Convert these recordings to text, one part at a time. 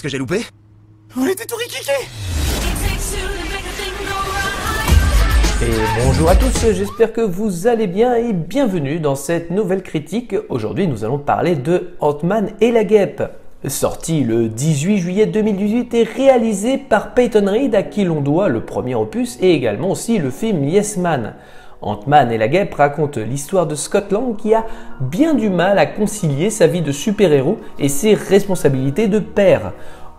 que j'ai loupé? On était tout riquiqués! Et bonjour à tous, j'espère que vous allez bien et bienvenue dans cette nouvelle critique. Aujourd'hui nous allons parler de Ant-Man et la Guêpe. Sorti le 18 juillet 2018 et réalisé par Peyton Reed à qui l'on doit le premier opus et également aussi le film Yes Man. Ant-Man et la Guêpe raconte l'histoire de Scott Lang qui a bien du mal à concilier sa vie de super-héros et ses responsabilités de père.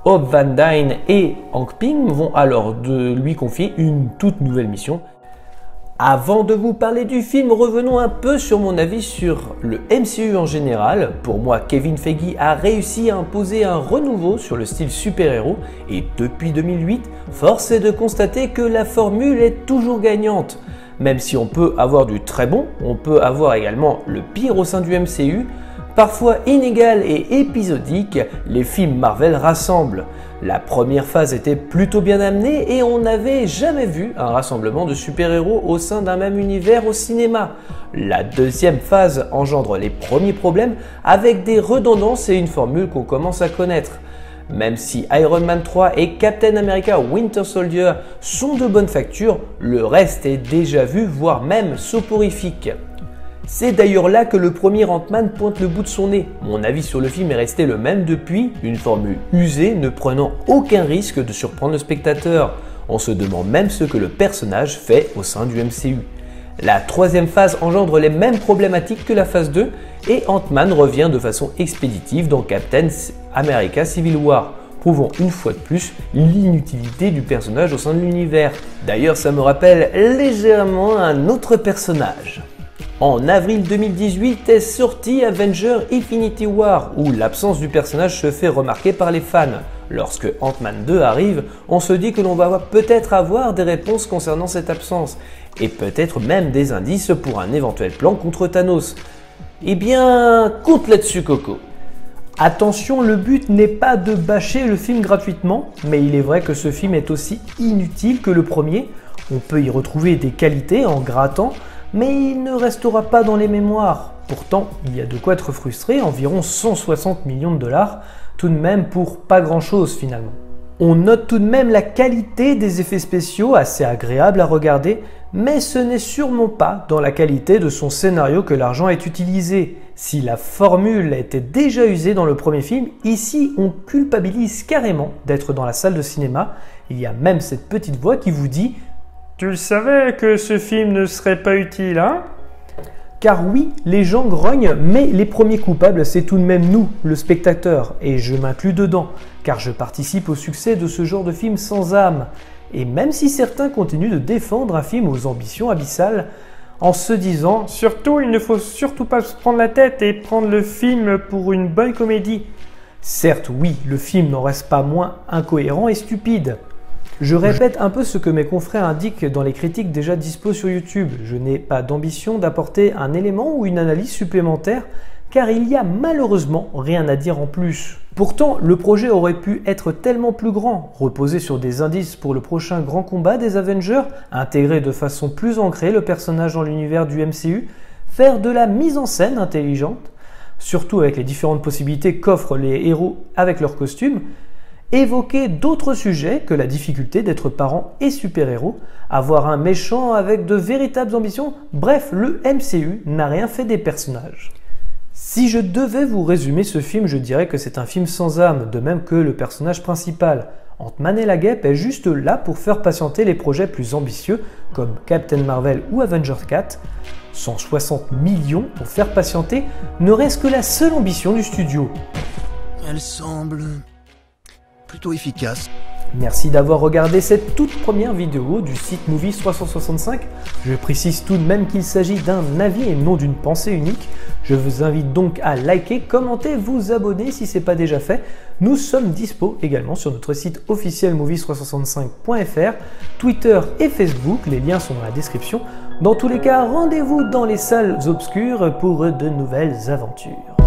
Hope Van Dyne et Hank Pym vont alors lui confier une toute nouvelle mission. Avant de vous parler du film, revenons un peu sur mon avis sur le MCU en général. Pour moi, Kevin Feige a réussi à imposer un renouveau sur le style super-héros et depuis 2008, force est de constater que la formule est toujours gagnante. Même si on peut avoir du très bon, on peut avoir également le pire au sein du MCU. Parfois inégal et épisodique, les films Marvel rassemblent. La première phase était plutôt bien amenée et on n'avait jamais vu un rassemblement de super-héros au sein d'un même univers au cinéma. La deuxième phase engendre les premiers problèmes avec des redondances et une formule qu'on commence à connaître. Même si Iron Man 3 et Captain America Winter Soldier sont de bonne facture, le reste est déjà vu, voire même soporifique. C'est d'ailleurs là que le premier Ant-Man pointe le bout de son nez. Mon avis sur le film est resté le même depuis, une formule usée ne prenant aucun risque de surprendre le spectateur. On se demande même ce que le personnage fait au sein du MCU. La troisième phase engendre les mêmes problématiques que la phase 2 et Ant-Man revient de façon expéditive dans Captain America Civil War, prouvant une fois de plus l'inutilité du personnage au sein de l'univers. D'ailleurs, ça me rappelle légèrement un autre personnage. En avril 2018 est sorti Avengers Infinity War, où l'absence du personnage se fait remarquer par les fans. Lorsque Ant-Man 2 arrive, on se dit que l'on va peut-être avoir des réponses concernant cette absence, et peut-être même des indices pour un éventuel plan contre Thanos. Eh bien, compte là-dessus Coco. Attention, le but n'est pas de bâcher le film gratuitement, mais il est vrai que ce film est aussi inutile que le premier. On peut y retrouver des qualités en grattant, mais il ne restera pas dans les mémoires. Pourtant, il y a de quoi être frustré, environ 160 millions de dollars, tout de même pour pas grand chose finalement. On note tout de même la qualité des effets spéciaux, assez agréable à regarder, mais ce n'est sûrement pas dans la qualité de son scénario que l'argent est utilisé. Si la formule était déjà usée dans le premier film, ici on culpabilise carrément d'être dans la salle de cinéma. Il y a même cette petite voix qui vous dit « Tu le savais que ce film ne serait pas utile, hein ?» Car oui, les gens grognent, mais les premiers coupables, c'est tout de même nous, le spectateur, et je m'inclus dedans, car je participe au succès de ce genre de film sans âme. Et même si certains continuent de défendre un film aux ambitions abyssales, en se disant « Surtout, il ne faut surtout pas se prendre la tête et prendre le film pour une bonne comédie ». Certes, oui, le film n'en reste pas moins incohérent et stupide. Je répète un peu ce que mes confrères indiquent dans les critiques déjà dispo sur YouTube. Je n'ai pas d'ambition d'apporter un élément ou une analyse supplémentaire car il y a malheureusement rien à dire en plus. Pourtant, le projet aurait pu être tellement plus grand, reposer sur des indices pour le prochain grand combat des Avengers, intégrer de façon plus ancrée le personnage dans l'univers du MCU, faire de la mise en scène intelligente, surtout avec les différentes possibilités qu'offrent les héros avec leurs costumes, évoquer d'autres sujets que la difficulté d'être parent et super-héros, avoir un méchant avec de véritables ambitions, bref, le MCU n'a rien fait des personnages. Si je devais vous résumer ce film, je dirais que c'est un film sans âme, de même que le personnage principal. Ant-Man et la Guêpe est juste là pour faire patienter les projets plus ambitieux, comme Captain Marvel ou Avengers 4. 160 millions pour faire patienter ne reste que la seule ambition du studio. Elle semble plutôt efficace. Merci d'avoir regardé cette toute première vidéo du site Movies 365. Je précise tout de même qu'il s'agit d'un avis et non d'une pensée unique. Je vous invite donc à liker, commenter, vous abonner si ce n'est pas déjà fait. Nous sommes dispo également sur notre site officiel movies365.fr, Twitter et Facebook, les liens sont dans la description. Dans tous les cas, rendez-vous dans les salles obscures pour de nouvelles aventures.